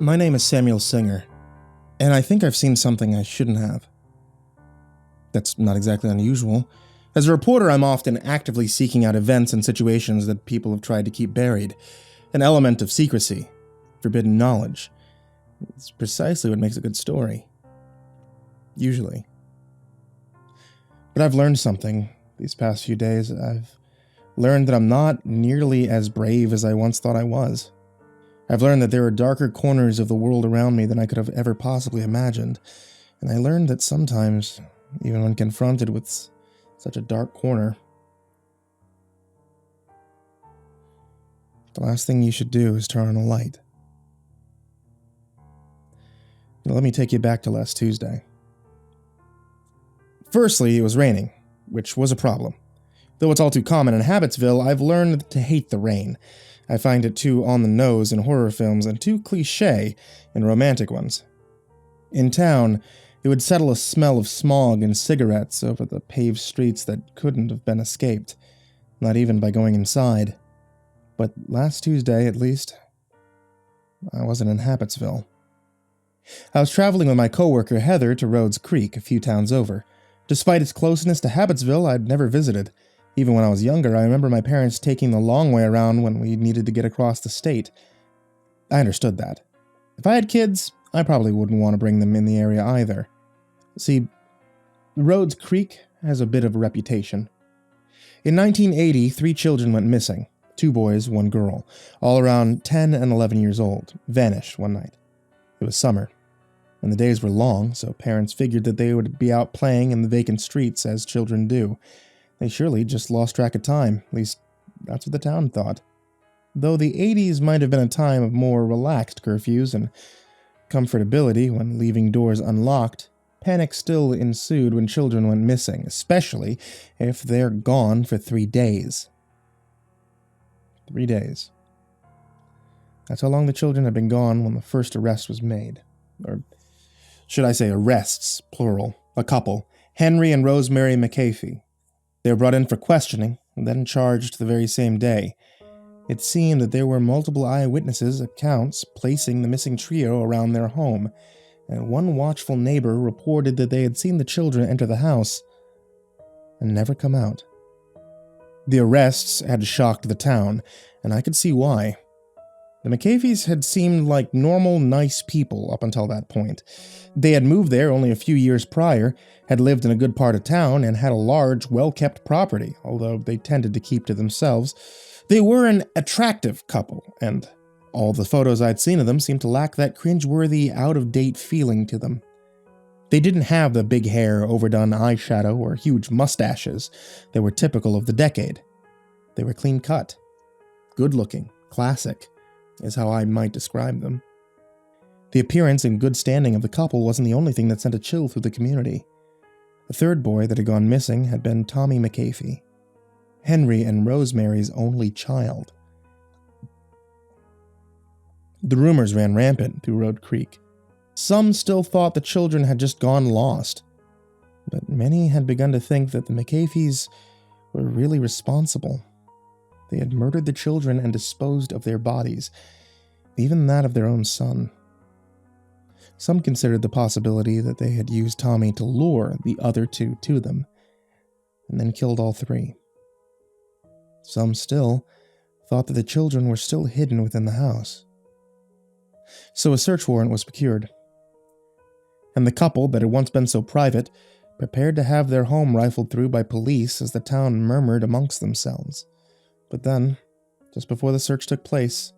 My name is Samuel Singer, and I think I've seen something I shouldn't have. That's not exactly unusual. As a reporter, I'm often actively seeking out events and situations that people have tried to keep buried. An element of secrecy, forbidden knowledge. It's precisely what makes a good story. Usually. But I've learned something these past few days. I've learned that I'm not nearly as brave as I once thought I was. I've learned that there are darker corners of the world around me than I could have ever possibly imagined. And I learned that sometimes, even when confronted with such a dark corner, the last thing you should do is turn on a light. Now, let me take you back to last Tuesday. Firstly, it was raining, which was a problem. Though it's all too common in Habitsville, I've learned to hate the rain. I find it too on the nose in horror films and too cliché in romantic ones. In town, it would settle a smell of smog and cigarettes over the paved streets that couldn't have been escaped, not even by going inside. But last Tuesday, at least, I wasn't in Habitsville. I was traveling with my coworker Heather to Rhodes Creek, a few towns over. Despite its closeness to Habitsville, I'd never visited. Even when I was younger, I remember my parents taking the long way around when we needed to get across the state. I understood that. If I had kids, I probably wouldn't want to bring them in the area either. See, Rhodes Creek has a bit of a reputation. In 1980, 3 children went missing. 2 boys, 1 girl, all around 10 and 11 years old, vanished one night. It was summer, and the days were long, so parents figured that they would be out playing in the vacant streets as children do. They surely just lost track of time, at least that's what the town thought. Though the 80s might have been a time of more relaxed curfews and comfortability when leaving doors unlocked, panic still ensued when children went missing, especially if they're gone for 3 days. 3 days. That's how long the children had been gone when the first arrest was made. Or should I say arrests, plural. A couple, Henry and Rosemary McAfee. They were brought in for questioning, and then charged the very same day. It seemed that there were multiple eyewitnesses' accounts placing the missing trio around their home, and one watchful neighbor reported that they had seen the children enter the house and never come out. The arrests had shocked the town, and I could see why. The McAfees had seemed like normal, nice people up until that point. They had moved there only a few years prior, had lived in a good part of town, and had a large, well-kept property, although they tended to keep to themselves. They were an attractive couple, and all the photos I'd seen of them seemed to lack that cringeworthy, out-of-date feeling to them. They didn't have the big hair, overdone eyeshadow, or huge mustaches that were typical of the decade. They were clean-cut, good-looking, classic, is how I might describe them. The appearance and good standing of the couple wasn't the only thing that sent a chill through the community. The third boy that had gone missing had been Tommy McAfee, Henry and Rosemary's only child. The rumors ran rampant through Rhodes Creek. Some still thought the children had just gone lost, but many had begun to think that the McAfees were really responsible. They had murdered the children and disposed of their bodies, even that of their own son. Some considered the possibility that they had used Tommy to lure the other 2 to them, and then killed all 3. Some still thought that the children were still hidden within the house. So a search warrant was procured, and the couple that had once been so private prepared to have their home rifled through by police as the town murmured amongst themselves. But then, just before the search took place,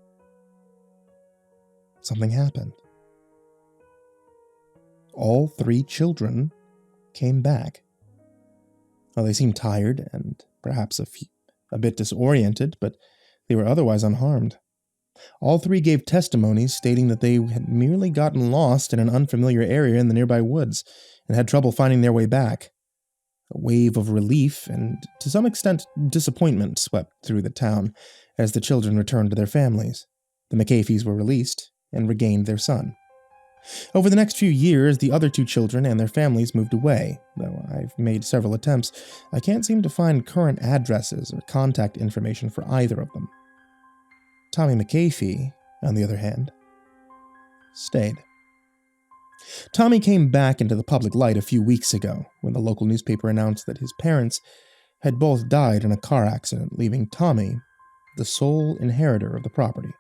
something happened. All 3 children came back. Well, they seemed tired and perhaps a bit disoriented, but they were otherwise unharmed. All 3 gave testimonies stating that they had merely gotten lost in an unfamiliar area in the nearby woods and had trouble finding their way back. A wave of relief and, to some extent, disappointment swept through the town as the children returned to their families. The McAfees were released and regained their son. Over the next few years, the other 2 children and their families moved away. Though I've made several attempts, I can't seem to find current addresses or contact information for either of them. Tommy McAfee, on the other hand, stayed. Tommy came back into the public light a few weeks ago when the local newspaper announced that his parents had both died in a car accident, leaving Tommy the sole inheritor of the property.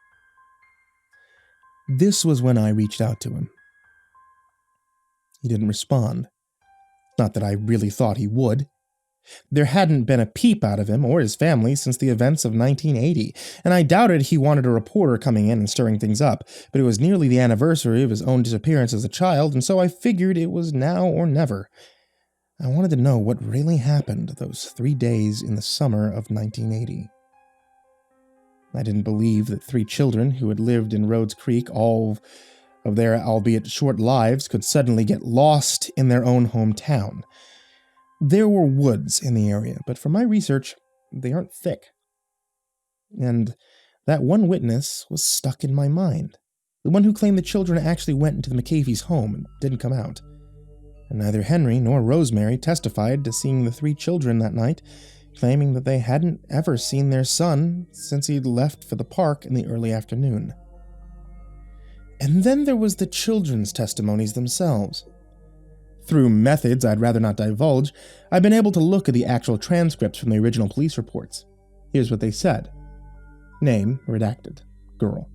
This was when I reached out to him. He didn't respond. Not that I really thought he would. There hadn't been a peep out of him or his family since the events of 1980, and I doubted he wanted a reporter coming in and stirring things up, but it was nearly the anniversary of his own disappearance as a child, and so I figured it was now or never. I wanted to know what really happened those 3 days in the summer of 1980. I didn't believe that 3 children who had lived in Rhodes Creek all of their albeit short lives could suddenly get lost in their own hometown. There were woods in the area, but from my research, they aren't thick. And that one witness was stuck in my mind. The one who claimed the children actually went into the McAfee's home and didn't come out. And neither Henry nor Rosemary testified to seeing the 3 children that night, claiming that they hadn't ever seen their son since he'd left for the park in the early afternoon. And then there was the children's testimonies themselves. Through methods I'd rather not divulge, I've been able to look at the actual transcripts from the original police reports. Here's what they said. Name redacted. Girl.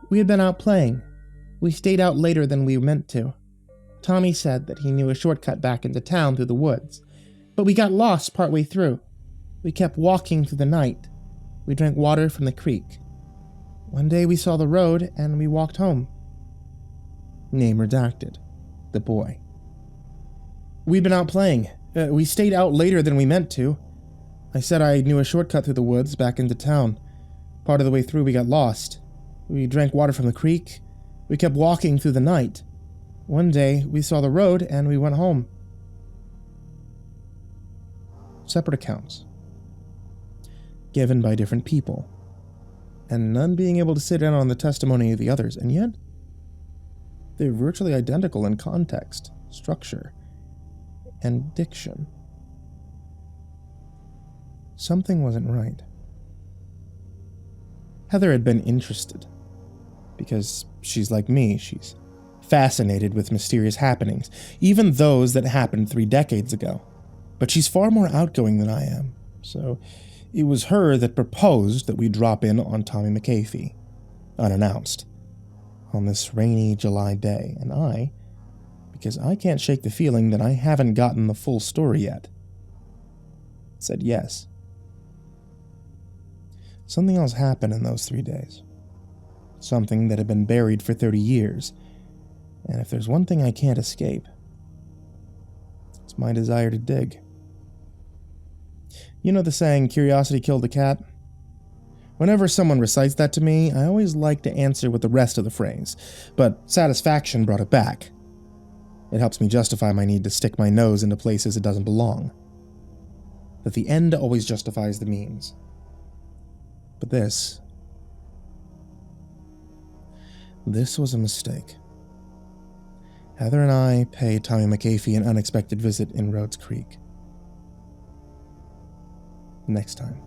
We had been out playing. We stayed out later than we meant to. Tommy said that he knew a shortcut back into town through the woods, but we got lost partway through. We kept walking through the night. We drank water from the creek. One day we saw the road and we walked home. Name redacted. The boy. We'd been out playing. We stayed out later than we meant to. I said I knew a shortcut through the woods back into town. Part of the way through we got lost. We drank water from the creek. We kept walking through the night. One day we saw the road and we went home. Separate accounts. Given by different people. And none being able to sit in on the testimony of the others, and yet they're virtually identical in context, structure, and diction. Something wasn't right. Heather had been interested, because she's like me, she's fascinated with mysterious happenings, even those that happened 3 decades ago. But she's far more outgoing than I am, so it was her that proposed that we drop in on Tommy McAfee, unannounced, on this rainy July day, and I, because I can't shake the feeling that I haven't gotten the full story yet, said yes. Something else happened in those 3 days. Something that had been buried for 30 years, and if there's one thing I can't escape, it's my desire to dig. You know the saying, curiosity killed the cat? Whenever someone recites that to me, I always like to answer with the rest of the phrase, but satisfaction brought it back. It helps me justify my need to stick my nose into places it doesn't belong. That the end always justifies the means. But this was a mistake. Heather and I paid Tommy McAfee an unexpected visit in Rhodes Creek. Next time.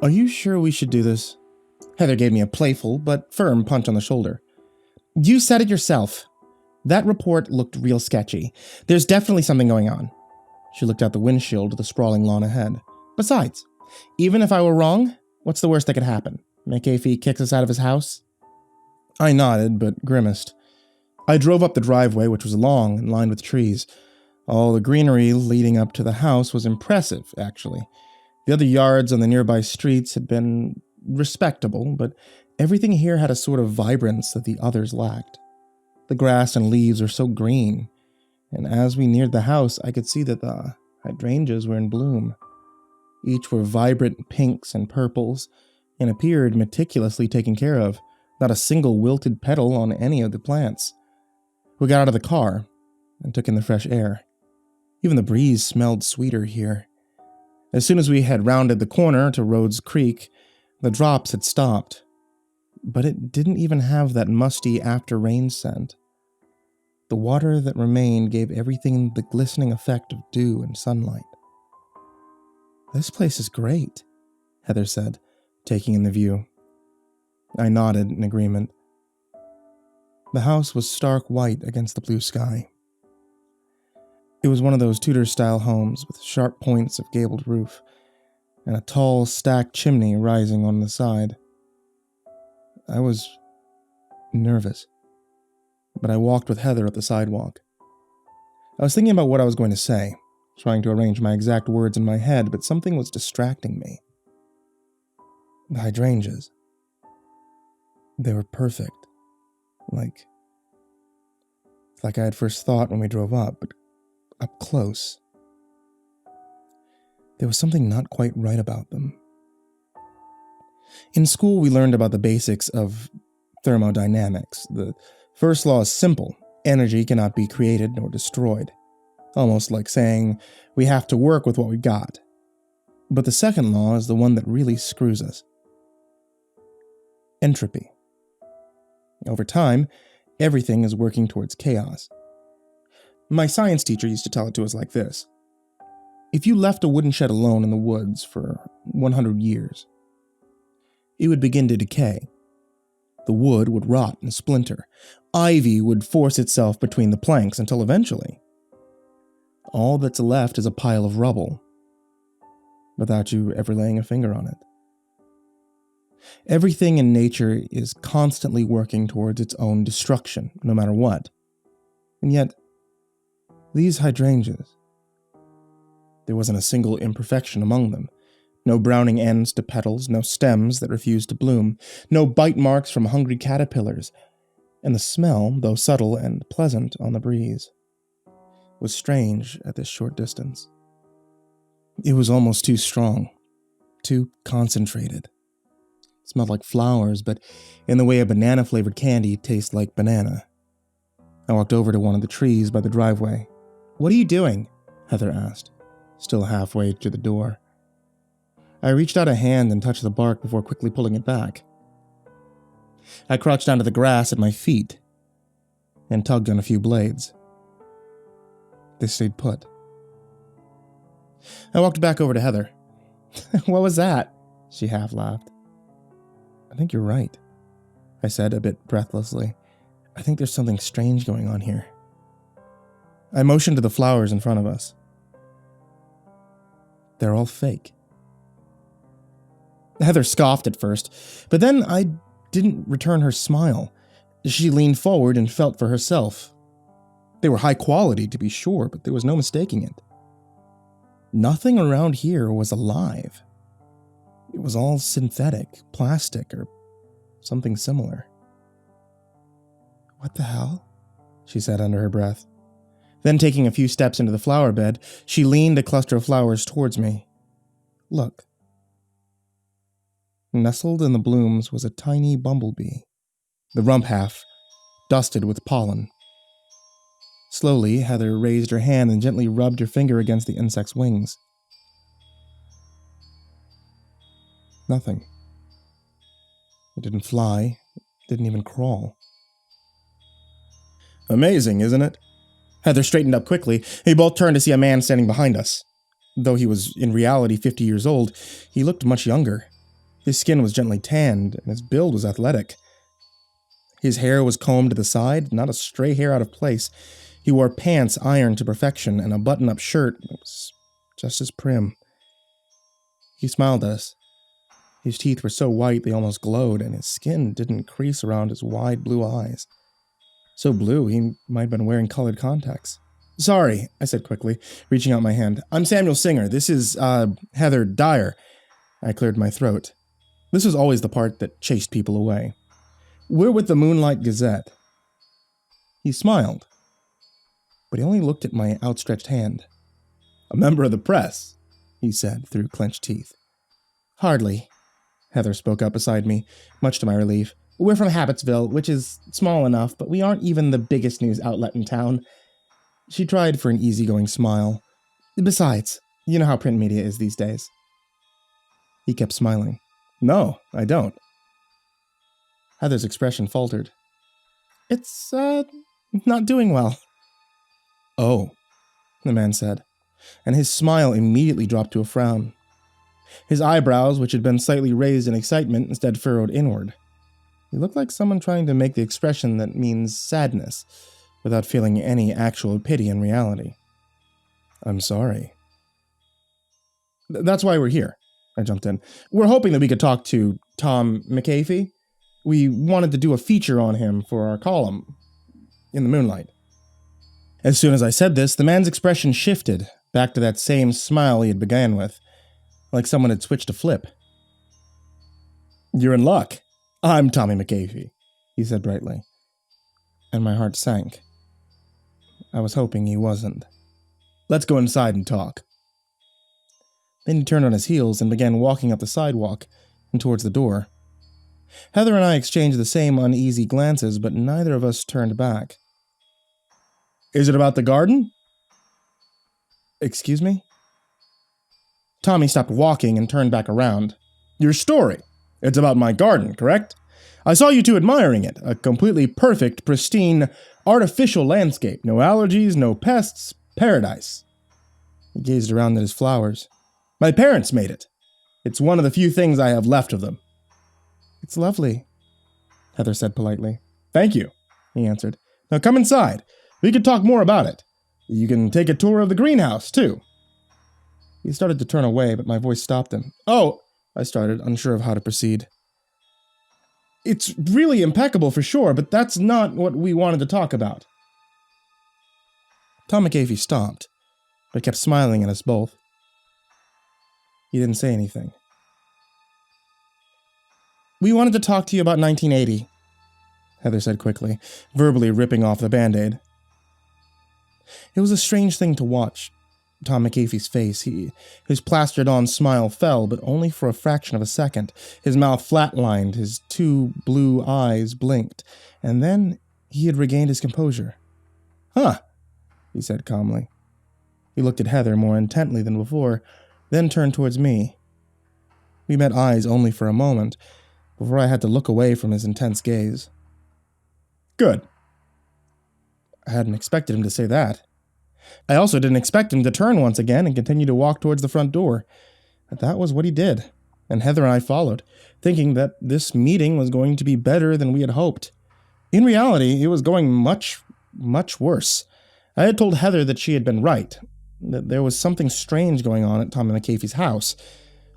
Are you sure we should do this? Heather gave me a playful but firm punch on the shoulder. You said it yourself. That report looked real sketchy. There's definitely something going on. She looked out the windshield to the sprawling lawn ahead. Besides, even if I were wrong, what's the worst that could happen? McAfee kicks us out of his house? I nodded, but grimaced. I drove up the driveway, which was long and lined with trees. All the greenery leading up to the house was impressive, actually. The other yards on the nearby streets had been respectable, but everything here had a sort of vibrance that the others lacked. The grass and leaves were so green, and as we neared the house, I could see that the hydrangeas were in bloom. Each were vibrant pinks and purples, and appeared meticulously taken care of, not a single wilted petal on any of the plants. We got out of the car and took in the fresh air. Even the breeze smelled sweeter here. As soon as we had rounded the corner to Rhodes Creek, the drops had stopped, but it didn't even have that musty after-rain scent. The water that remained gave everything the glistening effect of dew and sunlight. This place is great. Heather said, taking in the view. I nodded in agreement. The house was stark white against the blue sky. It was one of those Tudor-style homes with sharp points of gabled roof and a tall, stacked chimney rising on the side. I was nervous, but I walked with Heather up the sidewalk. I was thinking about what I was going to say, trying to arrange my exact words in my head, but something was distracting me. The hydrangeas. They were perfect. Like I had first thought when we drove up, but up close. There was something not quite right about them. In school, we learned about the basics of thermodynamics. The first law is simple. Energy cannot be created nor destroyed. Almost like saying we have to work with what we've got. But the second law is the one that really screws us. Entropy. Over time, everything is working towards chaos. My science teacher used to tell it to us like this. If you left a wooden shed alone in the woods for 100 years, it would begin to decay. The wood would rot and splinter. Ivy would force itself between the planks until eventually, all that's left is a pile of rubble, without you ever laying a finger on it. Everything in nature is constantly working towards its own destruction, no matter what. And yet, these hydrangeas, there wasn't a single imperfection among them. No browning ends to petals, no stems that refused to bloom, no bite marks from hungry caterpillars, and the smell, though subtle and pleasant on the breeze, was strange at this short distance. It was almost too strong, too concentrated. It smelled like flowers, but in the way a banana-flavored candy tastes like banana. I walked over to one of the trees by the driveway. "What are you doing?" Heather asked, still halfway to the door. I reached out a hand and touched the bark before quickly pulling it back. I crouched down to the grass at my feet and tugged on a few blades. They stayed put. I walked back over to Heather. "What was that?" She half laughed. "I think you're right," I said a bit breathlessly. "I think there's something strange going on here." I motioned to the flowers in front of us. "They're all fake." Heather scoffed at first, but then I didn't return her smile. She leaned forward and felt for herself. They were high quality, to be sure, but there was no mistaking it. Nothing around here was alive. It was all synthetic, plastic, or something similar. "What the hell?" she said under her breath. Then, taking a few steps into the flower bed, she leaned a cluster of flowers towards me. "Look." Nestled in the blooms was a tiny bumblebee, the rump half dusted with pollen. Slowly, Heather raised her hand and gently rubbed her finger against the insect's wings. Nothing. It didn't fly, it didn't even crawl. "Amazing, isn't it?" Heather straightened up quickly, and we both turned to see a man standing behind us. Though he was in reality 50 years old, he looked much younger. His skin was gently tanned, and his build was athletic. His hair was combed to the side, not a stray hair out of place. He wore pants ironed to perfection and a button-up shirt that was just as prim. He smiled at us. His teeth were so white they almost glowed, and his skin didn't crease around his wide blue eyes. So blue, he might have been wearing colored contacts. "Sorry," I said quickly, reaching out my hand. "I'm Samuel Singer. This is, Heather Dyer." I cleared my throat. This was always the part that chased people away. "We're with the Moonlight Gazette." He smiled, but he only looked at my outstretched hand. "A member of the press," he said through clenched teeth. "Hardly," Heather spoke up beside me, much to my relief. "We're from Habitsville, which is small enough, but we aren't even the biggest news outlet in town." She tried for an easygoing smile. "Besides, you know how print media is these days." He kept smiling. "No, I don't." Heather's expression faltered. "It's, not doing well." "Oh," the man said, and his smile immediately dropped to a frown. His eyebrows, which had been slightly raised in excitement, instead furrowed inward. He looked like someone trying to make the expression that means sadness, without feeling any actual pity in reality. I'm sorry. That's why we're here, I jumped in. We're hoping that we could talk to Tom McAfee. We wanted to do a feature on him for our column, In the Moonlight. As soon as I said this, the man's expression shifted, back to that same smile he had begun with, like someone had switched a flip. You're in luck. I'm Tommy McAfee, he said brightly. And my heart sank. I was hoping he wasn't. Let's go inside and talk. Then he turned on his heels and began walking up the sidewalk and towards the door. Heather and I exchanged the same uneasy glances, but neither of us turned back. Is it about the garden? Excuse me? Tommy stopped walking and turned back around. Your story. It's about my garden, correct? I saw you two admiring it. A completely perfect, pristine, artificial landscape. No allergies, no pests. Paradise. He gazed around at his flowers. My parents made it. It's one of the few things I have left of them. It's lovely, Heather said politely. Thank you, he answered. Now come inside. We could talk more about it. You can take a tour of the greenhouse, too. He started to turn away, but my voice stopped him. Oh, I started, unsure of how to proceed. It's really impeccable for sure, but that's not what we wanted to talk about. Tom McAfee stopped, but kept smiling at us both. He didn't say anything. We wanted to talk to you about 1980, Heather said quickly, verbally ripping off the Band-Aid. It was a strange thing to watch. Tom McAfee's face, his plastered-on smile fell, but only for a fraction of a second. His mouth flatlined, his two blue eyes blinked, and then he had regained his composure. Huh, he said calmly. He looked at Heather more intently than before, then turned towards me. We met eyes only for a moment, before I had to look away from his intense gaze. Good. I hadn't expected him to say that. I also didn't expect him to turn once again and continue to walk towards the front door. But that was what he did, and Heather and I followed, thinking that this meeting was going to be better than we had hoped. In reality, it was going much, much worse. I had told Heather that she had been right, that there was something strange going on at Tommy McAfee's house.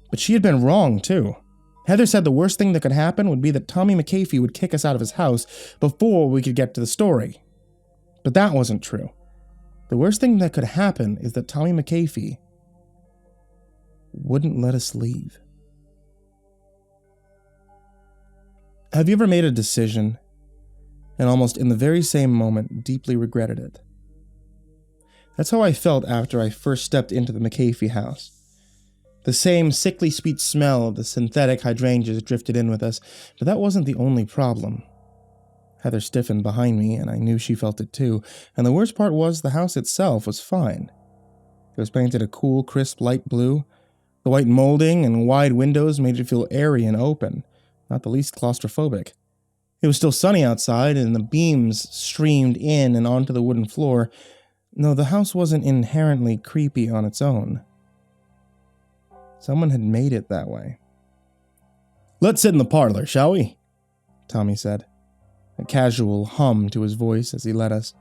But she had been wrong, too. Heather said the worst thing that could happen would be that Tommy McAfee would kick us out of his house before we could get to the story. But that wasn't true. The worst thing that could happen is that Tommy McAfee wouldn't let us leave. Have you ever made a decision and almost in the very same moment deeply regretted it? That's how I felt after I first stepped into the McAfee house. The same sickly sweet smell of the synthetic hydrangeas drifted in with us, but that wasn't the only problem. Heather stiffened behind me, and I knew she felt it too, and the worst part was the house itself was fine. It was painted a cool, crisp light blue. The white molding and wide windows made it feel airy and open, not the least claustrophobic. It was still sunny outside, and the beams streamed in and onto the wooden floor. No, the house wasn't inherently creepy on its own. Someone had made it that way. Let's sit in the parlor, shall we? Tommy said, a casual hum to his voice as he led us.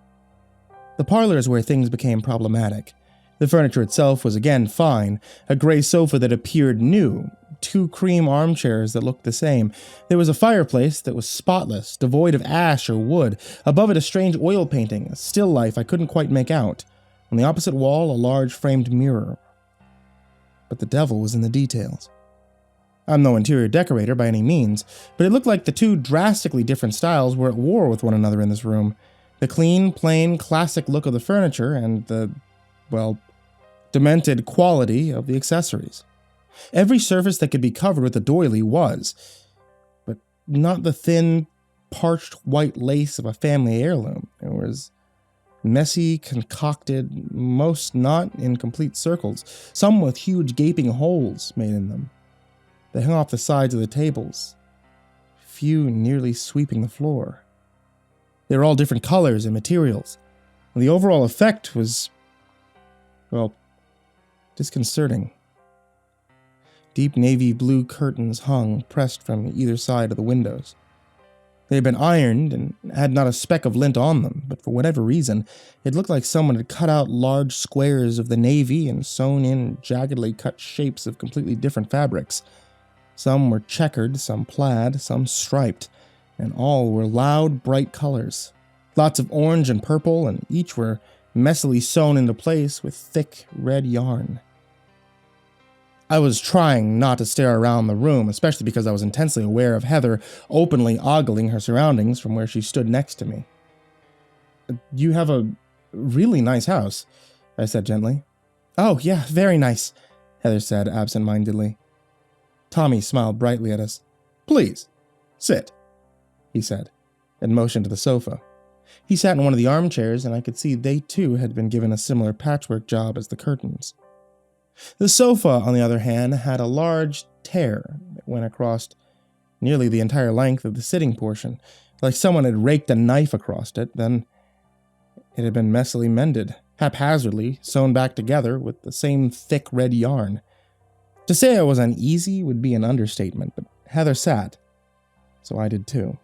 The parlor is where things became problematic. The furniture itself was again fine, a gray sofa that appeared new, 2 cream armchairs that looked the same. There was a fireplace that was spotless, devoid of ash or wood. Above it a strange oil painting, a still life I couldn't quite make out. On the opposite wall, a large framed mirror. But the devil was in the details. I'm no interior decorator by any means, but it looked like the two drastically different styles were at war with one another in this room. The clean, plain, classic look of the furniture and the, well, demented quality of the accessories. Every surface that could be covered with a doily was, but not the thin, parched white lace of a family heirloom. It was messy, concocted, most not in complete circles, some with huge gaping holes made in them. They hung off the sides of the tables, few nearly sweeping the floor. They were all different colors and materials, and the overall effect was, well, disconcerting. Deep navy blue curtains hung, pressed from either side of the windows. They had been ironed and had not a speck of lint on them, but for whatever reason, it looked like someone had cut out large squares of the navy and sewn in jaggedly cut shapes of completely different fabrics. Some were checkered, some plaid, some striped, and all were loud, bright colors. Lots of orange and purple, and each were messily sewn into place with thick red yarn. I was trying not to stare around the room, especially because I was intensely aware of Heather openly ogling her surroundings from where she stood next to me. "You have a really nice house," I said gently. "Oh, yeah, very nice," Heather said absent-mindedly. Tommy smiled brightly at us. "Please, sit," he said, and motioned to the sofa. He sat in one of the armchairs, and I could see they too had been given a similar patchwork job as the curtains. The sofa, on the other hand, had a large tear that went across nearly the entire length of the sitting portion, like someone had raked a knife across it, then it had been messily mended, haphazardly sewn back together with the same thick red yarn. To say I was uneasy would be an understatement, but Heather sat, so I did too.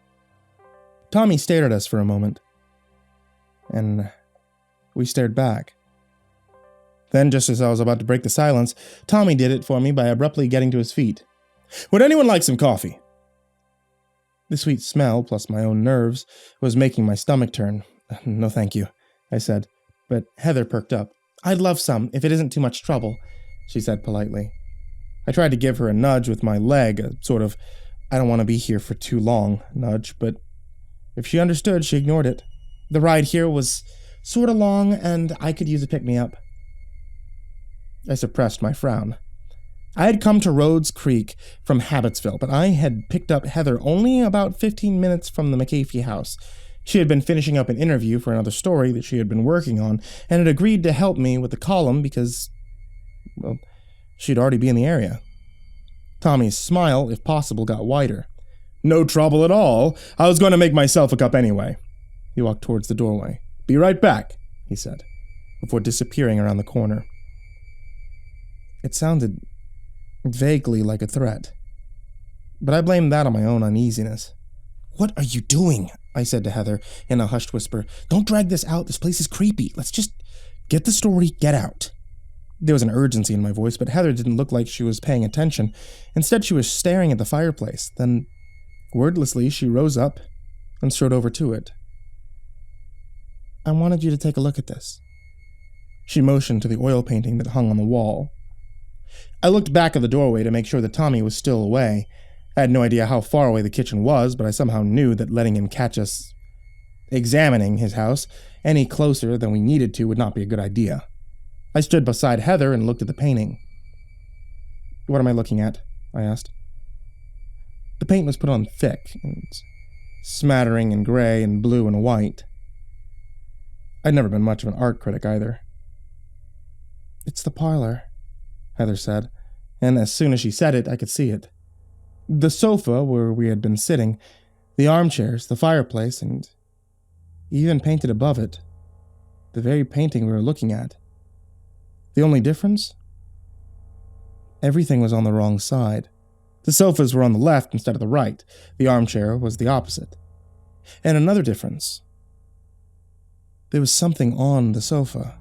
Tommy stared at us for a moment, and we stared back. Then, just as I was about to break the silence, Tommy did it for me by abruptly getting to his feet. "Would anyone like some coffee?" The sweet smell, plus my own nerves, was making my stomach turn. "No, thank you," I said, but Heather perked up. "I'd love some, if it isn't too much trouble," she said politely. I tried to give her a nudge with my leg, a sort of, "I don't want to be here for too long" nudge, but if she understood, she ignored it. The ride here was sort of long, and I could use a pick-me-up. I suppressed my frown. I had come to Rhodes Creek from Habitsville, but I had picked up Heather only about 15 minutes from the McAfee house. She had been finishing up an interview for another story that she had been working on, and had agreed to help me with the column because, well, she'd already be in the area. Tommy's smile, if possible, got wider. "No trouble at all. I was going to make myself a cup anyway." He walked towards the doorway. "Be right back," he said, before disappearing around the corner. It sounded vaguely like a threat, but I blamed that on my own uneasiness. "What are you doing?" I said to Heather in a hushed whisper. "Don't drag this out. This place is creepy. Let's just get the story, get out." There was an urgency in my voice, but Heather didn't look like she was paying attention. Instead, she was staring at the fireplace. Then, wordlessly, she rose up and strode over to it. "I wanted you to take a look at this." She motioned to the oil painting that hung on the wall. I looked back at the doorway to make sure that Tommy was still away. I had no idea how far away the kitchen was, but I somehow knew that letting him catch us examining his house any closer than we needed to would not be a good idea. I stood beside Heather and looked at the painting. "What am I looking at?" I asked. The paint was put on thick and smattering in gray and blue and white. I'd never been much of an art critic either. "It's the parlor," Heather said, and as soon as she said it, I could see it. The sofa where we had been sitting, the armchairs, the fireplace, and even painted above it, the very painting we were looking at. The only difference? Everything was on the wrong side. The sofas were on the left instead of the right. The armchair was the opposite. And another difference. There was something on the sofa.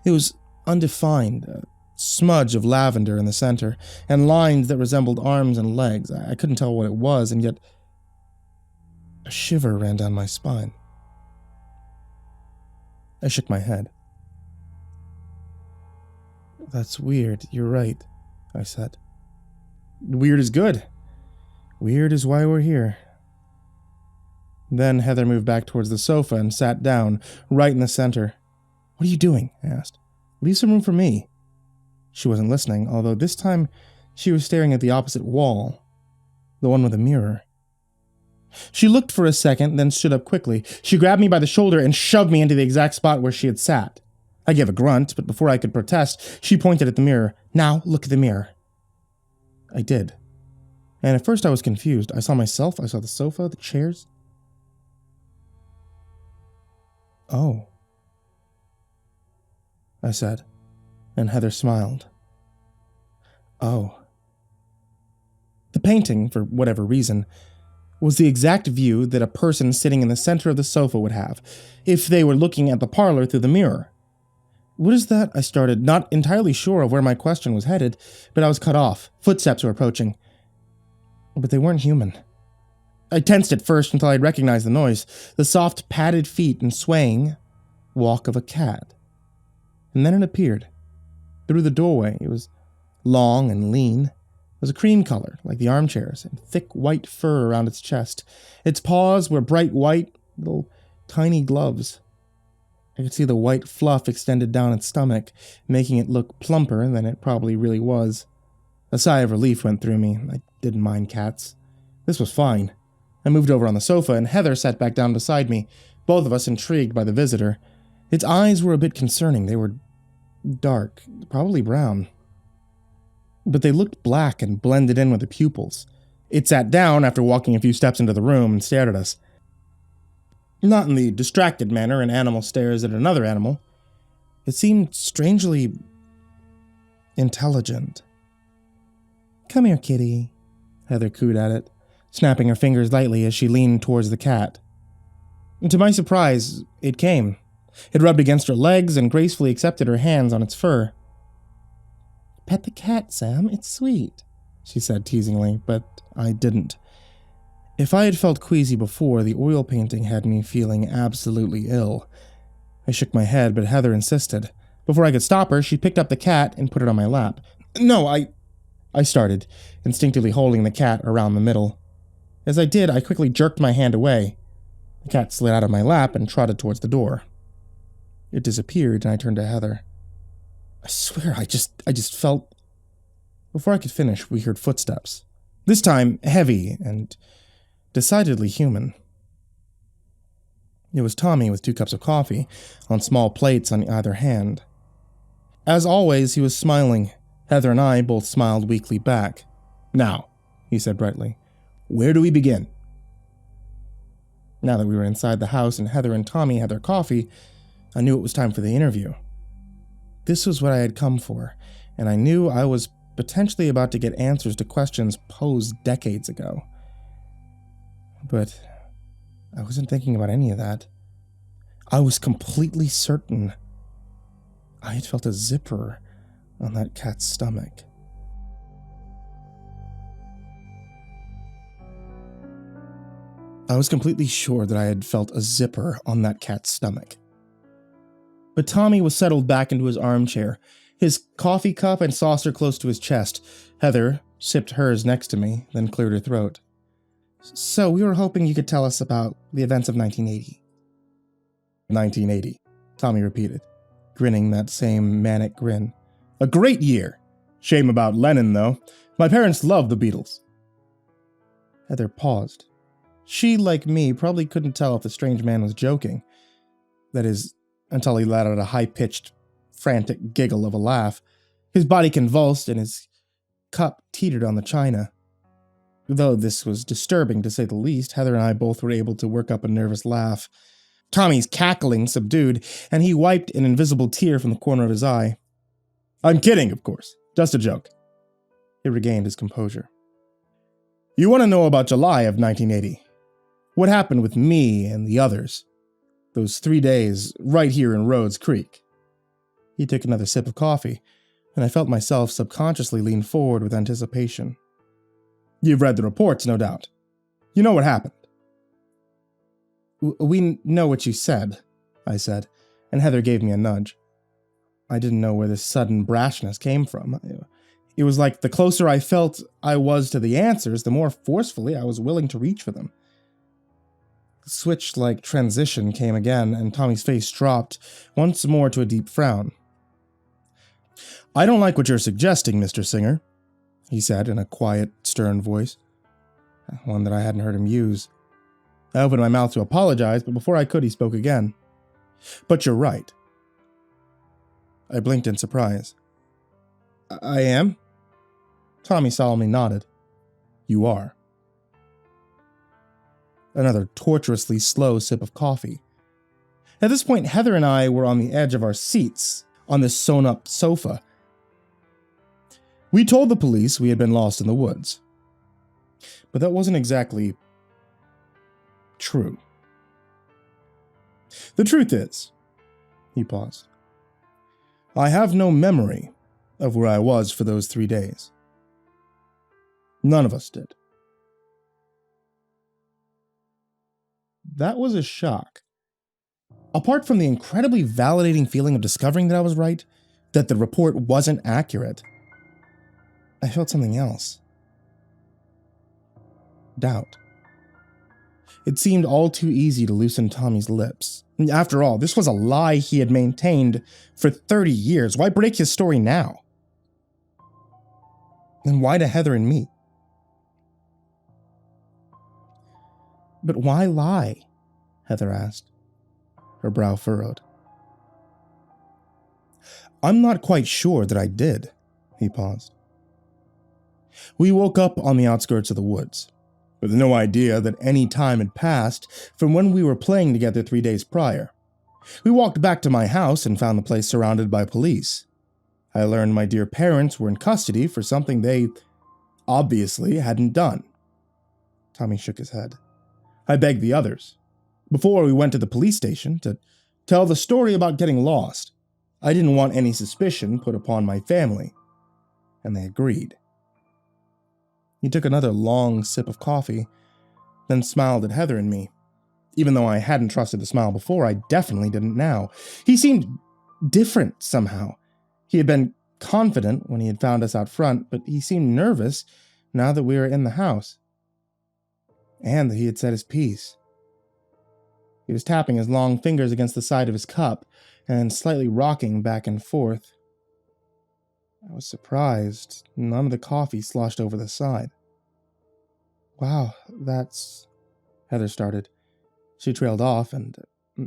It was undefined, a smudge of lavender in the center, and lines that resembled arms and legs. I couldn't tell what it was, and yet a shiver ran down my spine. I shook my head. "That's weird, you're right," I said. "Weird is good. Weird is why we're here." Then Heather moved back towards the sofa and sat down, right in the center. "What are you doing?" I asked. "Leave some room for me." She wasn't listening, although this time she was staring at the opposite wall, the one with a mirror. She looked for a second, then stood up quickly. She grabbed me by the shoulder and shoved me into the exact spot where she had sat. I gave a grunt, but before I could protest, she pointed at the mirror. "Now, look at the mirror." I did. And at first I was confused. I saw myself, I saw the sofa, the chairs. "Oh," I said, and Heather smiled. Oh. The painting, for whatever reason, was the exact view that a person sitting in the center of the sofa would have, if they were looking at the parlor through the mirror. What is that? I started, not entirely sure of where my question was headed, but I was cut off. Footsteps were approaching. But they weren't human. I tensed at first until I'd recognized the noise, the soft, padded feet and swaying walk of a cat. And then it appeared. Through the doorway, it was long and lean. It was a cream color, like the armchairs, and thick white fur around its chest. Its paws were bright white, little tiny gloves. I could see the white fluff extended down its stomach, making it look plumper than it probably really was. A sigh of relief went through me. I didn't mind cats. This was fine. I moved over on the sofa, and Heather sat back down beside me, both of us intrigued by the visitor. Its eyes were a bit concerning. They were dark, probably brown. But they looked black and blended in with the pupils. It sat down after walking a few steps into the room and stared at us. Not in the distracted manner an animal stares at another animal. It seemed strangely intelligent. "Come here, kitty," Heather cooed at it, snapping her fingers lightly as she leaned towards the cat. And to my surprise, it came. It rubbed against her legs and gracefully accepted her hands on its fur. "Pet the cat, Sam, it's sweet," she said teasingly, but I didn't. If I had felt queasy before, the oil painting had me feeling absolutely ill. I shook my head, but Heather insisted. Before I could stop her, she picked up the cat and put it on my lap. "No, I started, instinctively holding the cat around the middle. As I did, I quickly jerked my hand away. The cat slid out of my lap and trotted towards the door. It disappeared, and I turned to Heather. "I swear, I just felt..." Before I could finish, we heard footsteps. This time, heavy and decidedly human. It was Tommy with 2 cups of coffee, on small plates on either hand. As always, he was smiling. Heather and I both smiled weakly back. "Now," he said brightly, "where do we begin?" Now that we were inside the house and Heather and Tommy had their coffee, I knew it was time for the interview. This was what I had come for, and I knew I was potentially about to get answers to questions posed decades ago. But I wasn't thinking about any of that. I was completely certain I had felt a zipper on that cat's stomach. I was completely sure that I had felt a zipper on that cat's stomach. But Tommy was settled back into his armchair, his coffee cup and saucer close to his chest. Heather sipped hers next to me, then cleared her throat. "So we were hoping you could tell us about the events of 1980. 1980, Tommy repeated, grinning that same manic grin. "A great year. Shame about Lennon, though. My parents loved the Beatles." Heather paused. She, like me, probably couldn't tell if the strange man was joking. That is, until he let out a high-pitched, frantic giggle of a laugh. His body convulsed and his cup teetered on the china. Though this was disturbing, to say the least, Heather and I both were able to work up a nervous laugh. Tommy's cackling subdued, and he wiped an invisible tear from the corner of his eye. "I'm kidding, of course. Just a joke." He regained his composure. "You want to know about July of 1980? What happened with me and the others? Those 3 days right here in Rhodes Creek." He took another sip of coffee, and I felt myself subconsciously lean forward with anticipation. "You've read the reports, no doubt. You know what happened." We know what you said," I said, and Heather gave me a nudge. I didn't know where this sudden brashness came from. It was like the closer I felt I was to the answers, the more forcefully I was willing to reach for them. The switch-like transition came again, and Tommy's face dropped once more to a deep frown. "I don't like what you're suggesting, Mr. Singer," he said in a quiet, stern voice, one that I hadn't heard him use. I opened my mouth to apologize, but before I could, he spoke again. "But you're right." I blinked in surprise. I am?" Tommy solemnly nodded. "You are." Another tortuously slow sip of coffee. At this point, Heather and I were on the edge of our seats on this sewn-up sofa. We told the police we had been lost in the woods. But that wasn't exactly true. The truth is, he paused, I have no memory of where I was for those 3 days. None of us did. That was a shock. Apart from the incredibly validating feeling of discovering that I was right, that the report wasn't accurate, I felt something else. Doubt. It seemed all too easy to loosen Tommy's lips. After all, this was a lie he had maintained for 30 years. Why break his story now? And why to Heather and me? But why lie? Heather asked, her brow furrowed. I'm not quite sure that I did, he paused. We woke up on the outskirts of the woods, with no idea that any time had passed from when we were playing together 3 days prior. We walked back to my house and found the place surrounded by police. I learned my dear parents were in custody for something they obviously hadn't done. Tommy shook his head. I begged the others, before we went to the police station, to tell the story about getting lost. I didn't want any suspicion put upon my family, and they agreed. He took another long sip of coffee, then smiled at Heather and me. Even though I hadn't trusted the smile before, I definitely didn't now. He seemed different somehow. He had been confident when he had found us out front, but he seemed nervous now that we were in the house. And that he had said his piece. He was tapping his long fingers against the side of his cup and slightly rocking back and forth. I was surprised none of the coffee sloshed over the side. Wow, that's... Heather started. She trailed off, and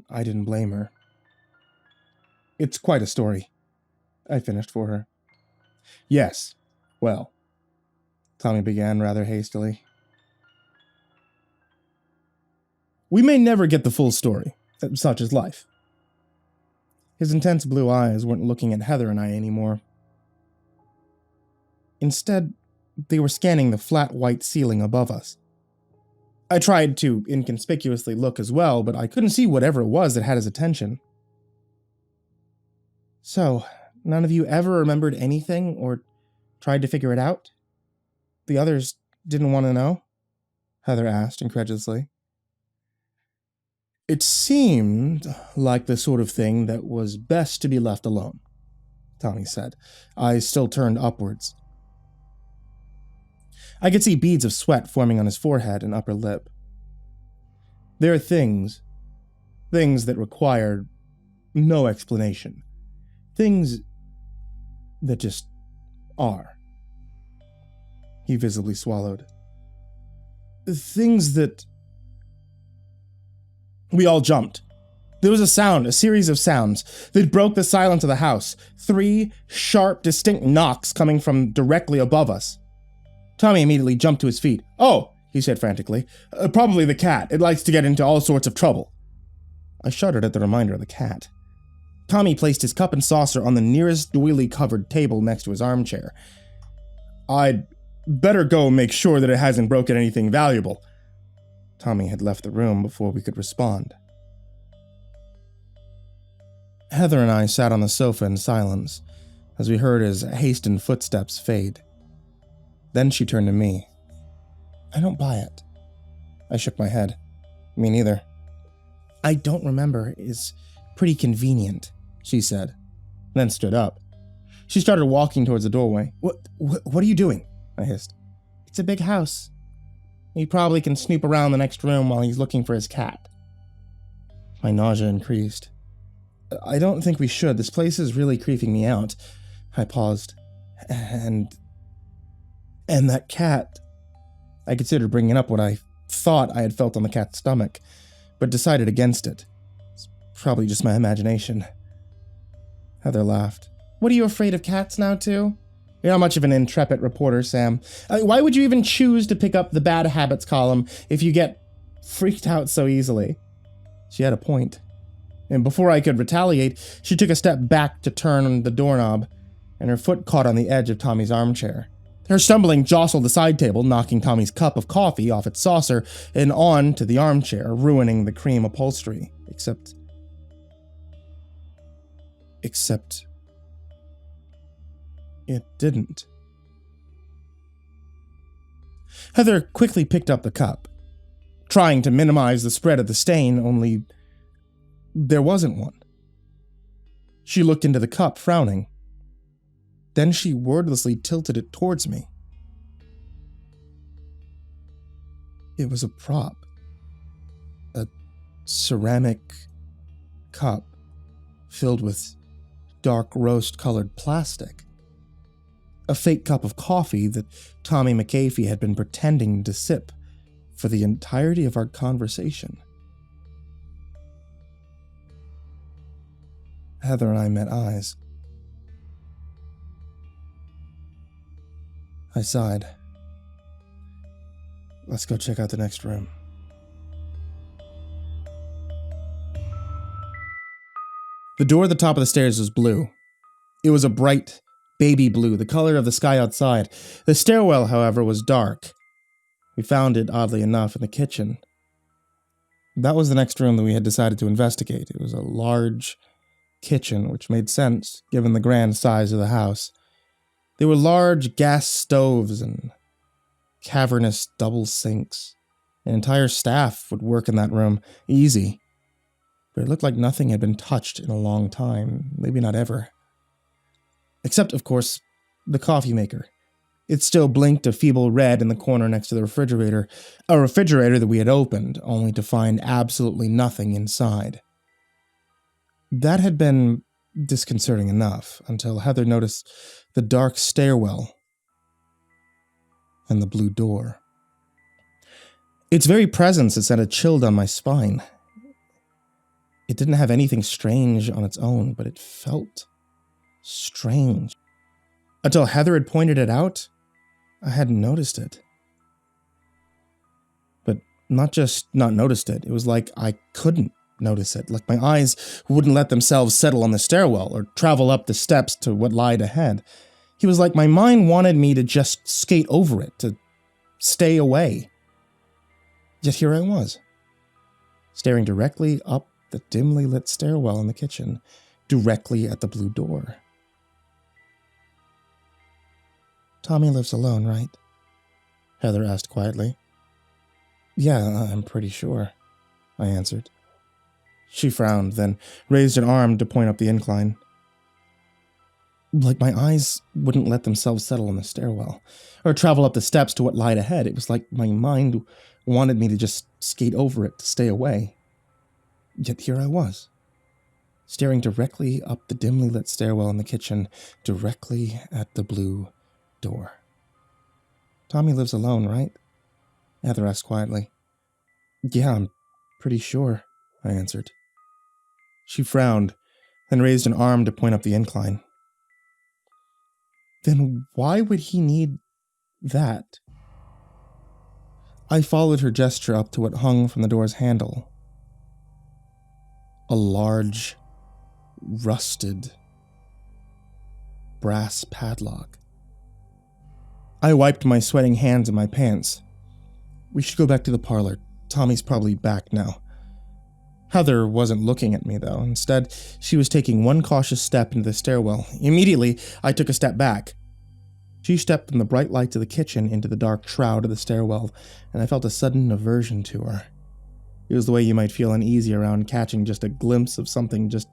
I didn't blame her. It's quite a story, I finished for her. Yes, well, Tommy began rather hastily. We may never get the full story, such is life. His intense blue eyes weren't looking at Heather and I anymore. Instead, they were scanning the flat white ceiling above us. I tried to inconspicuously look as well, but I couldn't see whatever it was that had his attention. So, none of you ever remembered anything or tried to figure it out? The others didn't want to know? Heather asked incredulously. It seemed like the sort of thing that was best to be left alone, Tommy said, eyes still turned upwards. I could see beads of sweat forming on his forehead and upper lip. There are things that require no explanation. Things that just are. He visibly swallowed. Things that... We all jumped. There was a sound, a series of sounds, that broke the silence of the house. 3 sharp, distinct knocks coming from directly above us. Tommy immediately jumped to his feet. Oh, he said frantically. Probably the cat. It likes to get into all sorts of trouble. I shuddered at the reminder of the cat. Tommy placed his cup and saucer on the nearest doily-covered table next to his armchair. I'd better go make sure that it hasn't broken anything valuable. Tommy had left the room before we could respond. Heather and I sat on the sofa in silence as we heard his hastened footsteps fade. Then she turned to me. I don't buy it. I shook my head. Me neither. I don't remember is pretty convenient, she said, then stood up. She started walking towards the doorway. What are you doing? I hissed. It's a big house. He probably can snoop around the next room while he's looking for his cat. My nausea increased. I don't think we should. This place is really creeping me out. I paused. And that cat... I considered bringing up what I thought I had felt on the cat's stomach, but decided against it. It's probably just my imagination. Heather laughed. What are you afraid of cats now, too? You're not much of an intrepid reporter, Sam. Why would you even choose to pick up the bad habits column if you get freaked out so easily? She had a point. And before I could retaliate, she took a step back to turn on the doorknob. and her foot caught on the edge of Tommy's armchair. Her stumbling jostled the side table, knocking Tommy's cup of coffee off its saucer and on to the armchair, ruining the cream upholstery. Except it didn't. Heather quickly picked up the cup, trying to minimize the spread of the stain, only there wasn't one. She looked into the cup, frowning. Then she wordlessly tilted it towards me. It was a prop. A ceramic cup filled with dark roast-colored plastic. A fake cup of coffee that Tommy McAfee had been pretending to sip for the entirety of our conversation. Heather and I met eyes. I sighed. Let's go check out the next room. The door at the top of the stairs was blue. It was a bright baby blue, the color of the sky outside. The stairwell, however, was dark. We found it, oddly enough, in the kitchen. That was the next room that we had decided to investigate. It was a large kitchen, which made sense, given the grand size of the house. There were large gas stoves and cavernous double sinks. An entire staff would work in that room, easy. But it looked like nothing had been touched in a long time, maybe not ever. Except, of course, the coffee maker. It still blinked a feeble red in the corner next to the refrigerator, a refrigerator that we had opened, only to find absolutely nothing inside. That had been disconcerting enough, until Heather noticed the dark stairwell and the blue door. Its very presence had sent a chill down my spine. It didn't have anything strange on its own, but it felt strange. Until Heather had pointed it out, I hadn't noticed it. But not just not noticed it, it was like I couldn't notice it, like my eyes wouldn't let themselves settle on the stairwell or travel up the steps to what lied ahead. It was like my mind wanted me to just skate over it, to stay away. Yet here I was, staring directly up the dimly lit stairwell in the kitchen, directly at the blue door. Tommy lives alone, right? Heather asked quietly. Yeah, I'm pretty sure, I answered. She frowned, then raised an arm to point up the incline. Like my eyes wouldn't let themselves settle on the stairwell, or travel up the steps to what lied ahead. It was like my mind wanted me to just skate over it, to stay away. Yet here I was, staring directly up the dimly lit stairwell in the kitchen, directly at the blue door. Tommy lives alone, right? Heather asked quietly. Yeah, I'm pretty sure, I answered. She frowned, then raised an arm to point up the incline. Then why would he need that? I followed her gesture up to what hung from the door's handle. A large, rusted, brass padlock. I wiped my sweating hands in my pants. We should go back to the parlor. Tommy's probably back now. Heather wasn't looking at me, though. Instead, she was taking one cautious step into the stairwell. Immediately, I took a step back. She stepped from the bright lights of the kitchen into the dark shroud of the stairwell, and I felt a sudden aversion to her. It was the way you might feel uneasy around catching just a glimpse of something just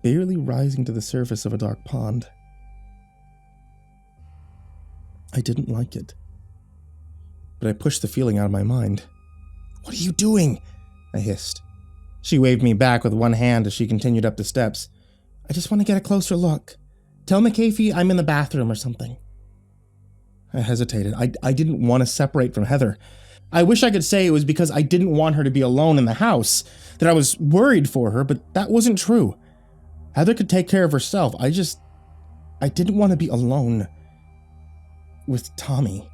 barely rising to the surface of a dark pond. I didn't like it. But I pushed the feeling out of my mind. What are you doing? I hissed. She waved me back with one hand as she continued up the steps. I just want to get a closer look. Tell McAfee I'm in the bathroom or something. I hesitated. I didn't want to separate from Heather. I wish I could say it was because I didn't want her to be alone in the house, that I was worried for her, but that wasn't true. Heather could take care of herself. I didn't want to be alone with Tommy.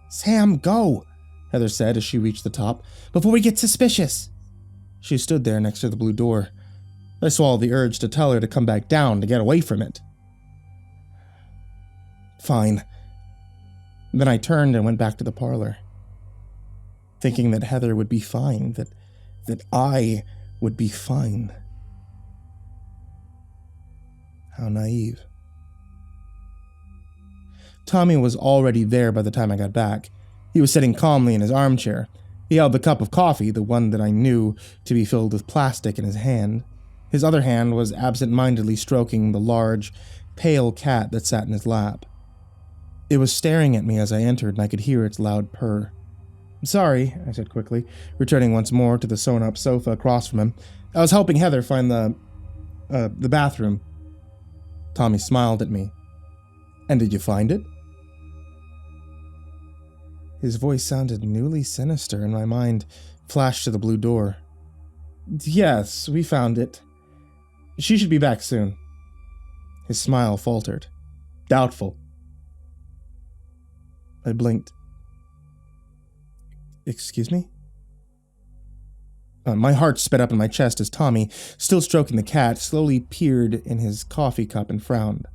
Sam, go, Heather said as she reached the top, before we get suspicious. She stood there next to the blue door. I swallowed the urge to tell her to come back down, to get away from it. Fine. Then I turned and went back to the parlor, thinking that Heather would be fine, that I would be fine. How naive. Tommy was already there by the time I got back. He was sitting calmly in his armchair. He held the cup of coffee, the one that I knew to be filled with plastic, in his hand. His other hand was absent-mindedly stroking the large, pale cat that sat in his lap. It was staring at me as I entered, and I could hear its loud purr. "Sorry," I said quickly, returning once more to the sewn-up sofa across from him. "I was helping Heather find the bathroom." Tommy smiled at me. "And did you find it?" His voice sounded newly sinister, and my mind flashed to the blue door. "Yes, we found it. She should be back soon." His smile faltered. "Doubtful." I blinked. "Excuse me?" My heart sped up in my chest as Tommy, still stroking the cat, slowly peered in his coffee cup and frowned.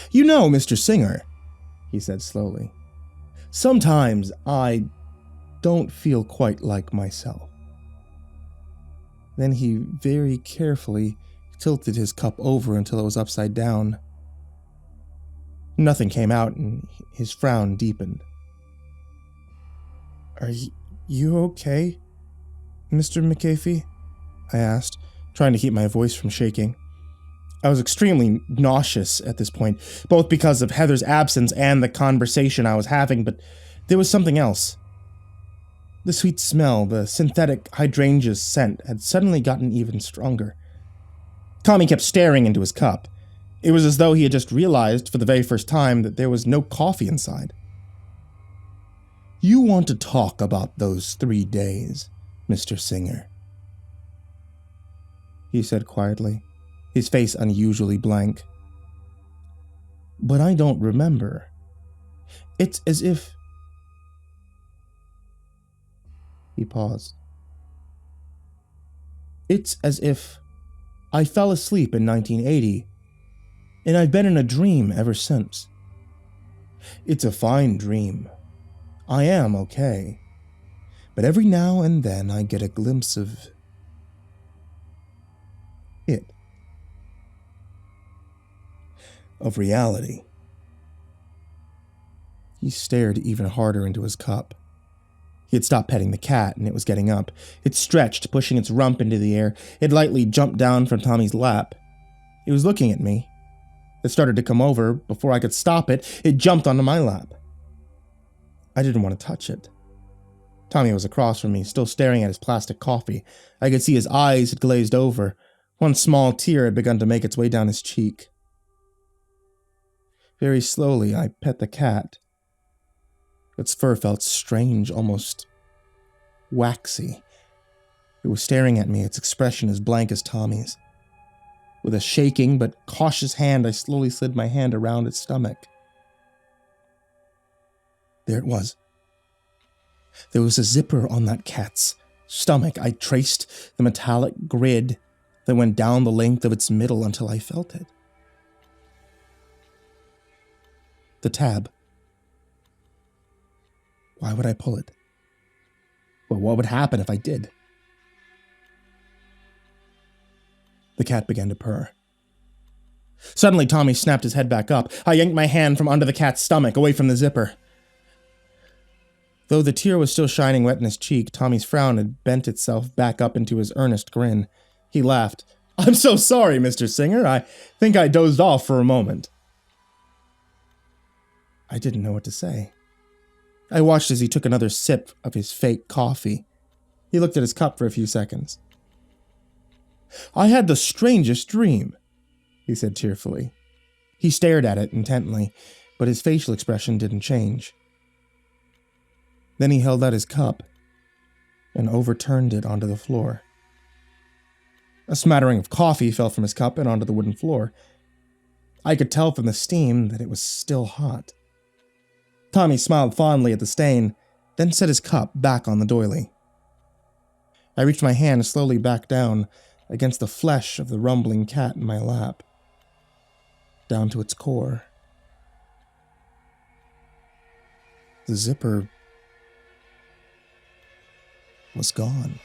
"You know, Mr. Singer," he said slowly, "sometimes I don't feel quite like myself." Then he very carefully tilted his cup over until it was upside down. Nothing came out, and his frown deepened. "Are you okay, Mr. McAfee?" I asked, trying to keep my voice from shaking. I was extremely nauseous at this point, both because of Heather's absence and the conversation I was having, but there was something else. The sweet smell, the synthetic hydrangeas scent, had suddenly gotten even stronger. Tommy kept staring into his cup. It was as though he had just realized for the very first time that there was no coffee inside. "You want to talk about those 3 days, Mr. Singer?" he said quietly, his face unusually blank. "But I don't remember. It's as if..." He paused. "It's as if I fell asleep in 1980, and I've been in a dream ever since. It's a fine dream. I am okay. But every now and then I get a glimpse of it. Of reality." He stared even harder into his cup. He had stopped petting the cat, and it was getting up. It stretched, pushing its rump into the air. It lightly jumped down from Tommy's lap. It was looking at me. It started to come over. Before I could stop it, it jumped onto my lap. I didn't want to touch it. Tommy was across from me, still staring at his plastic coffee. I could see his eyes had glazed over. One small tear had begun to make its way down his cheek. Very slowly, I pet the cat. Its fur felt strange, almost waxy. It was staring at me, its expression as blank as Tommy's. With a shaking but cautious hand, I slowly slid my hand around its stomach. There it was. There was a zipper on that cat's stomach. I traced the metallic grid that went down the length of its middle until I felt it. The tab. Why would I pull it? Well, what would happen if I did? The cat began to purr. Suddenly, Tommy snapped his head back up. I yanked my hand from under the cat's stomach, away from the zipper. Though the tear was still shining wet in his cheek, Tommy's frown had bent itself back up into his earnest grin. He laughed. "I'm so sorry, Mr. Singer. I think I dozed off for a moment." I didn't know what to say. I watched as he took another sip of his fake coffee. He looked at his cup for a few seconds. "I had the strangest dream," he said tearfully. He stared at it intently, but his facial expression didn't change. Then he held out his cup and overturned it onto the floor. A smattering of coffee fell from his cup and onto the wooden floor. I could tell from the steam that it was still hot. Tommy smiled fondly at the stain, then set his cup back on the doily. I reached my hand slowly back down against the flesh of the rumbling cat in my lap, down to its core. The zipper was gone.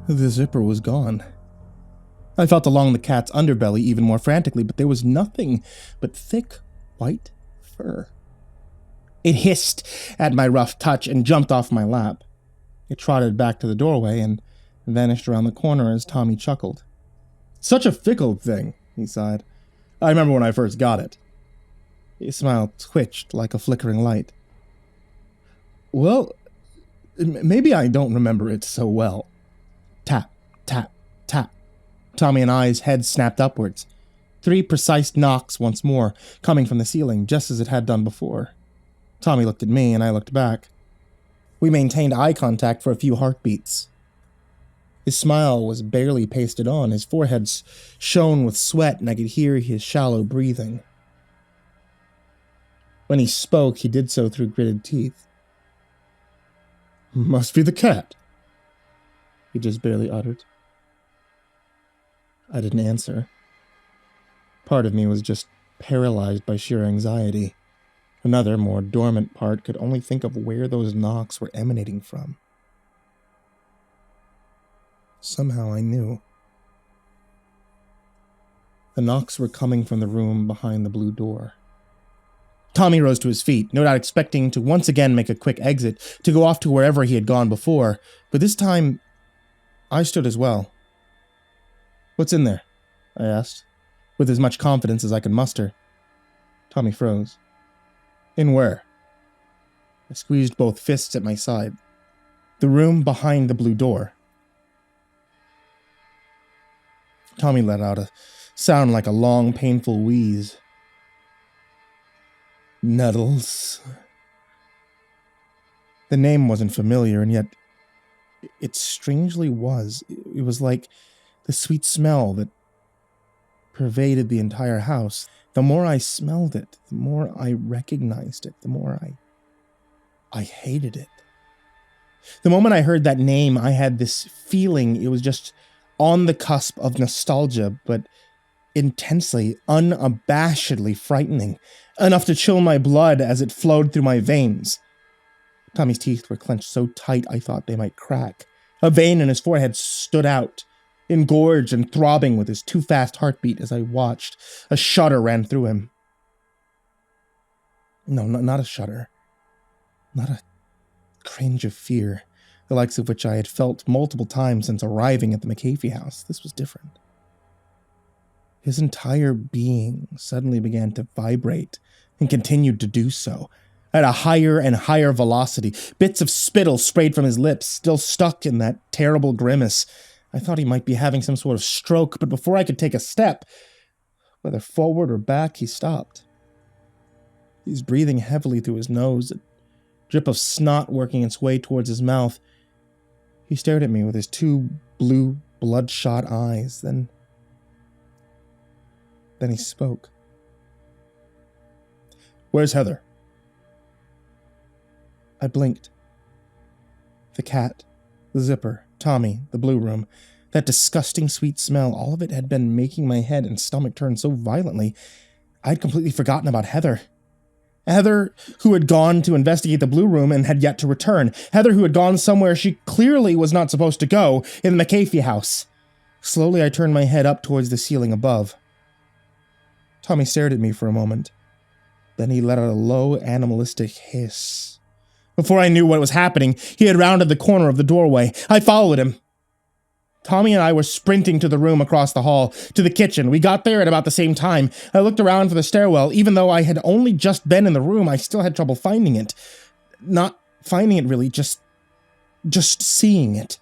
The zipper was gone. I felt along the cat's underbelly even more frantically, but there was nothing but thick, white fur. It hissed at my rough touch and jumped off my lap. It trotted back to the doorway and vanished around the corner as Tommy chuckled. "Such a fickle thing," he sighed. "I remember when I first got it." His smile twitched like a flickering light. "Well, maybe I don't remember it so well." Tap, tap, tap. Tommy and I's heads snapped upwards. 3 precise knocks once more, coming from the ceiling, just as it had done before. Tommy looked at me, and I looked back. We maintained eye contact for a few heartbeats. His smile was barely pasted on, his forehead shone with sweat, and I could hear his shallow breathing. When he spoke, he did so through gritted teeth. "Must be the cat," he just barely uttered. I didn't answer. Part of me was just paralyzed by sheer anxiety. Another, more dormant part could only think of where those knocks were emanating from. Somehow I knew. The knocks were coming from the room behind the blue door. Tommy rose to his feet, no doubt expecting to once again make a quick exit, to go off to wherever he had gone before, but this time I stood as well. "What's in there?" I asked, with as much confidence as I could muster. Tommy froze. "In where?" I squeezed both fists at my side. "The room behind the blue door." Tommy let out a sound like a long, painful wheeze. "Nettles." The name wasn't familiar, and yet it strangely was. It was like the sweet smell that pervaded the entire house. The more I smelled it, the more I recognized it, the more I hated it. The moment I heard that name, I had this feeling it was just on the cusp of nostalgia, but intensely, unabashedly frightening, enough to chill my blood as it flowed through my veins. Tommy's teeth were clenched so tight I thought they might crack. A vein in his forehead stood out, engorged and throbbing with his too-fast heartbeat as I watched. A shudder ran through him. No, not a shudder. Not a cringe of fear, the likes of which I had felt multiple times since arriving at the McAfee house. This was different. His entire being suddenly began to vibrate and continued to do so, at a higher and higher velocity. Bits of spittle sprayed from his lips, still stuck in that terrible grimace. I thought he might be having some sort of stroke, but before I could take a step, whether forward or back, he stopped. He's breathing heavily through his nose, a drip of snot working its way towards his mouth. He stared at me with his 2 blue, bloodshot eyes, then he spoke. "Where's Heather?" I blinked. The cat, the zipper, Tommy, the blue room, that disgusting sweet smell, all of it had been making my head and stomach turn so violently, I'd completely forgotten about Heather. Heather, who had gone to investigate the blue room and had yet to return. Heather, who had gone somewhere she clearly was not supposed to go, in the McAfee house. Slowly, I turned my head up towards the ceiling above. Tommy stared at me for a moment. Then he let out a low, animalistic hiss. Before I knew what was happening, he had rounded the corner of the doorway. I followed him. Tommy and I were sprinting to the room across the hall, to the kitchen. We got there at about the same time. I looked around for the stairwell. Even though I had only just been in the room, I still had trouble finding it. Not finding it really, just seeing it.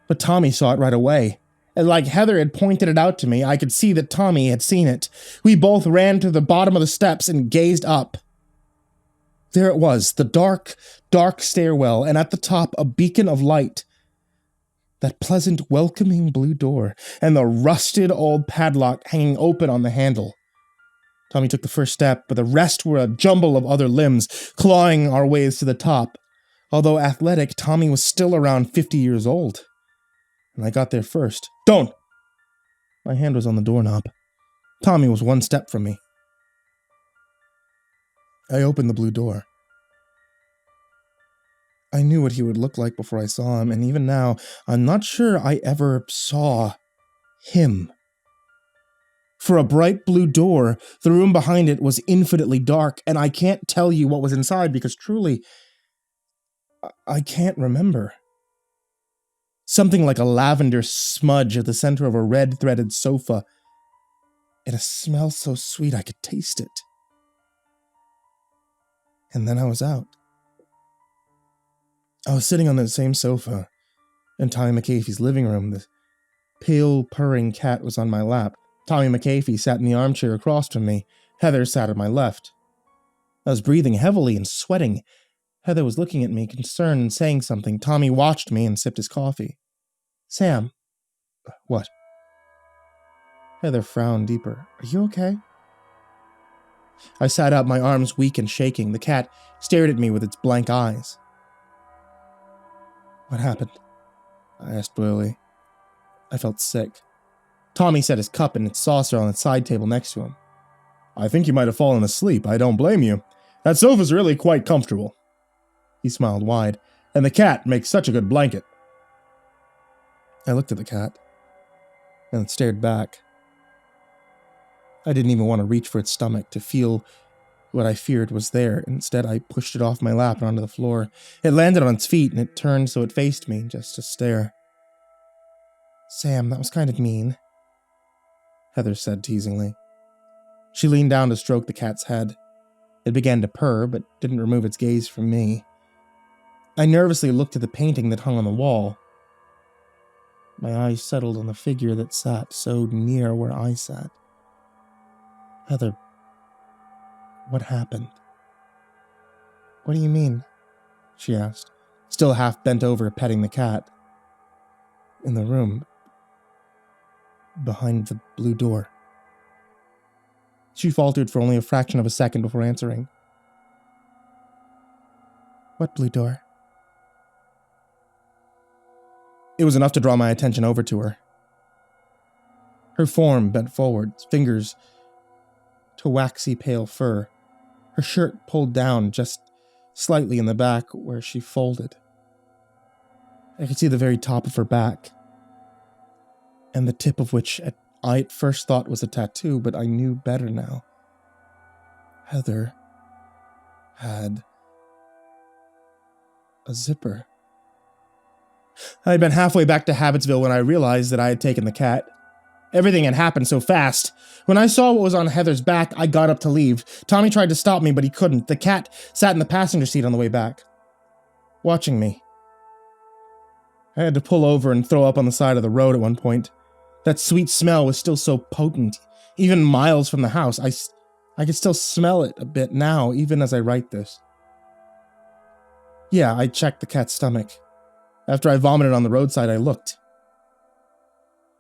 But Tommy saw it right away. And like Heather had pointed it out to me, I could see that Tommy had seen it. We both ran to the bottom of the steps and gazed up. There it was, the dark, dark stairwell, and at the top, a beacon of light. That pleasant, welcoming blue door, and the rusted old padlock hanging open on the handle. Tommy took the first step, but the rest were a jumble of other limbs, clawing our ways to the top. Although athletic, Tommy was still around 50 years old. And I got there first. Don't! My hand was on the doorknob. Tommy was one step from me. I opened the blue door. I knew what he would look like before I saw him, and even now, I'm not sure I ever saw him. For a bright blue door, the room behind it was infinitely dark, and I can't tell you what was inside because truly, I can't remember. Something like a lavender smudge at the center of a red threaded sofa, and a smell so sweet I could taste it. And then I was out. I was sitting on that same sofa in Tommy McAfee's living room. The pale, purring cat was on my lap. Tommy McAfee sat in the armchair across from me. Heather sat at my left. I was breathing heavily and sweating. Heather was looking at me, concerned and saying something. Tommy watched me and sipped his coffee. Sam. What? Heather frowned deeper. Are you okay? I sat up, my arms weak and shaking. The cat stared at me with its blank eyes. What happened? I asked blurrily. I felt sick. Tommy set his cup and its saucer on the side table next to him. I think you might have fallen asleep. I don't blame you. That sofa's really quite comfortable. He smiled wide. And the cat makes such a good blanket. I looked at the cat and it stared back. I didn't even want to reach for its stomach to feel what I feared was there. Instead, I pushed it off my lap and onto the floor. It landed on its feet and it turned so it faced me just to stare. Sam, that was kind of mean, Heather said teasingly. She leaned down to stroke the cat's head. It began to purr, but didn't remove its gaze from me. I nervously looked at the painting that hung on the wall. My eyes settled on the figure that sat so near where I sat. Heather, what happened? What do you mean? She asked, still half bent over petting the cat. In the room, behind the blue door. She faltered for only a fraction of a second before answering. What blue door? It was enough to draw my attention over to her. Her form bent forward, fingers to waxy pale fur, her shirt pulled down just slightly in the back where she folded. I could see the very top of her back, and the tip of which I at first thought was a tattoo, but I knew better now. Heather had a zipper. I had been halfway back to Habitsville when I realized that I had taken the cat. Everything had happened so fast. When I saw what was on Heather's back, I got up to leave. Tommy tried to stop me, but he couldn't. The cat sat in the passenger seat on the way back, watching me. I had to pull over and throw up on the side of the road at one point. That sweet smell was still so potent, even miles from the house. I could still smell it a bit now, even as I write this. Yeah, I checked the cat's stomach. After I vomited on the roadside, I looked.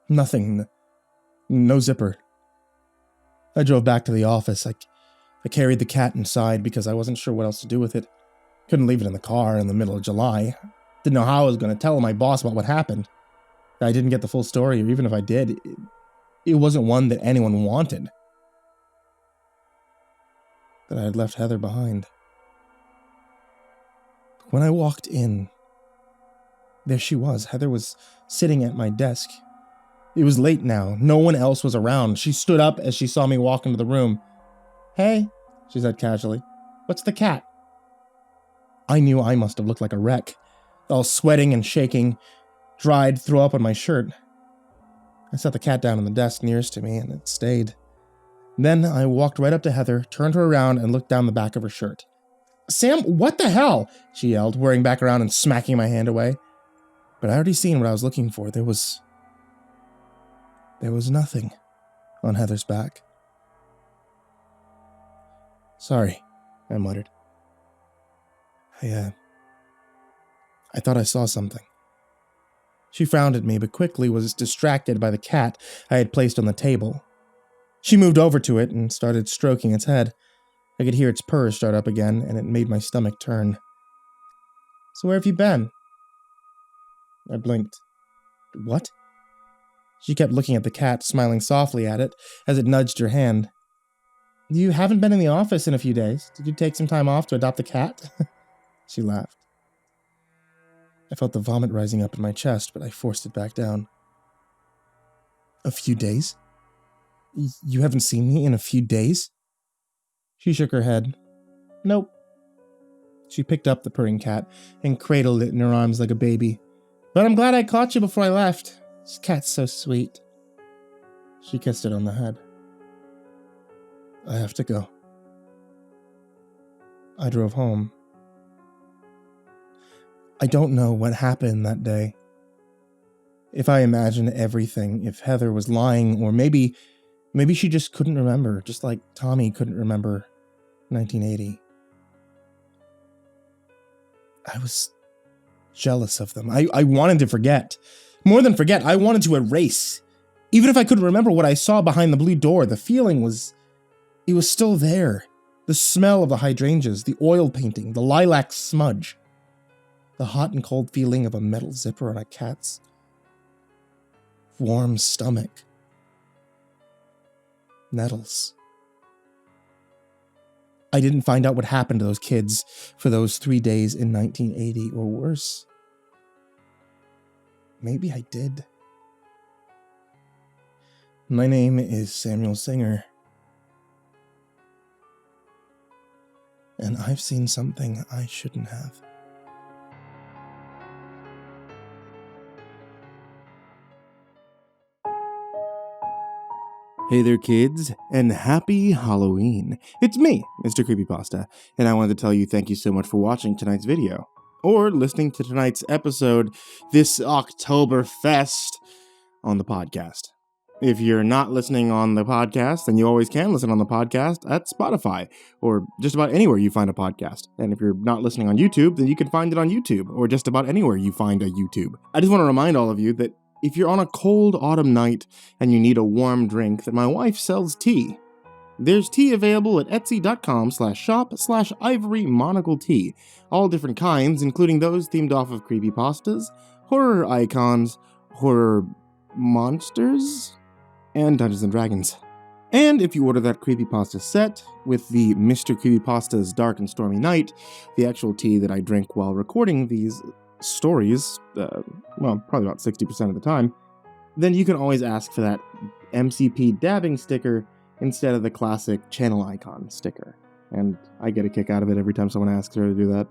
Nothing. No zipper. I drove back to the office. I carried the cat inside because I wasn't sure what else to do with it. Couldn't leave it in the car in the middle of July. Didn't know how I was going to tell my boss about what happened. I didn't get the full story, or even if I did, it wasn't one that anyone wanted. That I had left Heather behind. When I walked in, there she was. Heather was sitting at my desk. It was late now. No one else was around. She stood up as she saw me walk into the room. Hey, she said casually. What's the cat? I knew I must have looked like a wreck. All sweating and shaking, dried, threw up on my shirt. I set the cat down on the desk nearest to me, and it stayed. Then I walked right up to Heather, turned her around, and looked down the back of her shirt. Sam, what the hell? She yelled, whirring back around and smacking my hand away. But I already seen what I was looking for. There was nothing on Heather's back. Sorry, I muttered. I thought I saw something. She frowned at me, but quickly was distracted by the cat I had placed on the table. She moved over to it and started stroking its head. I could hear its purr start up again, and it made my stomach turn. So where have you been? I blinked. What? She kept looking at the cat, smiling softly at it as it nudged her hand. You haven't been in the office in a few days. Did you take some time off to adopt the cat? She laughed. I felt the vomit rising up in my chest, but I forced it back down. A few days? You haven't seen me in a few days? She shook her head. Nope. She picked up the purring cat and cradled it in her arms like a baby. But I'm glad I caught you before I left. This cat's so sweet. She kissed it on the head. I have to go. I drove home. I don't know what happened that day. If I imagine everything, if Heather was lying, or maybe she just couldn't remember, just like Tommy couldn't remember 1980. I was jealous of them. I wanted to forget. More than forget, I wanted to erase. Even if I couldn't remember what I saw behind the blue door, the feeling was... It was still there. The smell of the hydrangeas, the oil painting, the lilac smudge. The hot and cold feeling of a metal zipper on a cat's warm stomach. Nettles. I didn't find out what happened to those kids for those 3 days in 1980 or worse. Maybe I did. My name is Samuel Singer. And I've seen something I shouldn't have. Hey there, kids, and happy Halloween. It's me, MrCreepyPasta, and I wanted to tell you thank you so much for watching tonight's video, or listening to tonight's episode this Oktoberfest on the podcast. If you're not listening on the podcast, then you always can listen on the podcast at Spotify, or just about anywhere you find a podcast. And if you're not listening on YouTube, then you can find it on YouTube, or just about anywhere you find a YouTube. I just want to remind all of you that if you're on a cold autumn night and you need a warm drink, then my wife sells tea. There's tea available at etsy.com/shop/ivory-monocle-tea. All different kinds, including those themed off of creepypastas, horror icons, horror monsters, and Dungeons & Dragons. And if you order that creepypasta set with the Mr. Creepypasta's Dark and Stormy Night, the actual tea that I drink while recording these stories, probably about 60% of the time, then you can always ask for that MCP dabbing sticker instead of the classic channel icon sticker. And I get a kick out of it every time someone asks her to do that.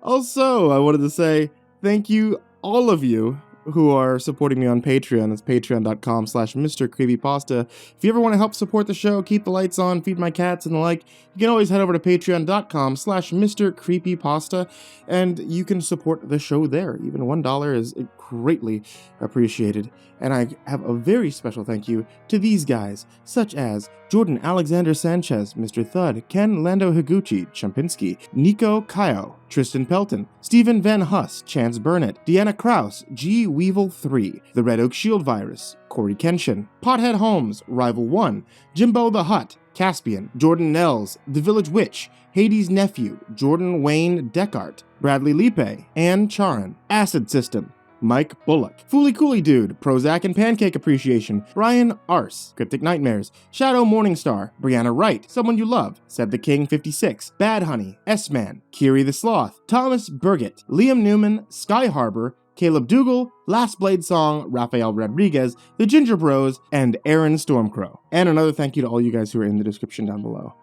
Also, I wanted to say thank you, all of you who are supporting me on Patreon. It's patreon.com/MrCreepyPasta. If you ever want to help support the show, keep the lights on, feed my cats, and the like, you can always head over to patreon.com/MrCreepyPasta, and you can support the show there. Even $1 is greatly appreciated. And I have a very special thank you to these guys, such as Jordan Alexander Sanchez, Mr. Thud, Ken Lando Higuchi, Chompski, Nico Kaeo, Tristain Pelton, Stephen VanHuss, Chance Burnett, Deanna Kraus, G. Weevil 3, TheRedOakShieldVirus, CoryxKenshin, Pothead Holmes, Rival 1, JimboTheHutt, Caspian, Jordan Nells, The Village Witch, Hades' Nephew, Jordan Wayne Deckard, Bradley Leipe, and Charron, AcidSystem, Mike Bullock, Fooly Cooly Dude, Prozac and Pancake Appreciation, Brian Arse, Cryptic Nightmares, Shadow Morningstar, Brianna Wright, Someone You Love, Said the King 56, Bad Honey, S-Man, Kiri the Sloth, Thomas Burgett, Liam Newman, Sky Harbor, Caleb Dougal, Last Blade Song, Rafael Rodriguez, The Ginger Bros, and Aaron Stormcrow. And another thank you to all you guys who are in the description down below.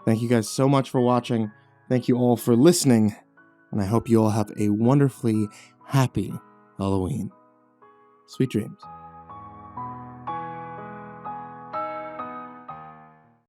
Thank you guys so much for watching. Thank you all for listening. And I hope you all have a wonderfully happy Halloween. Sweet dreams.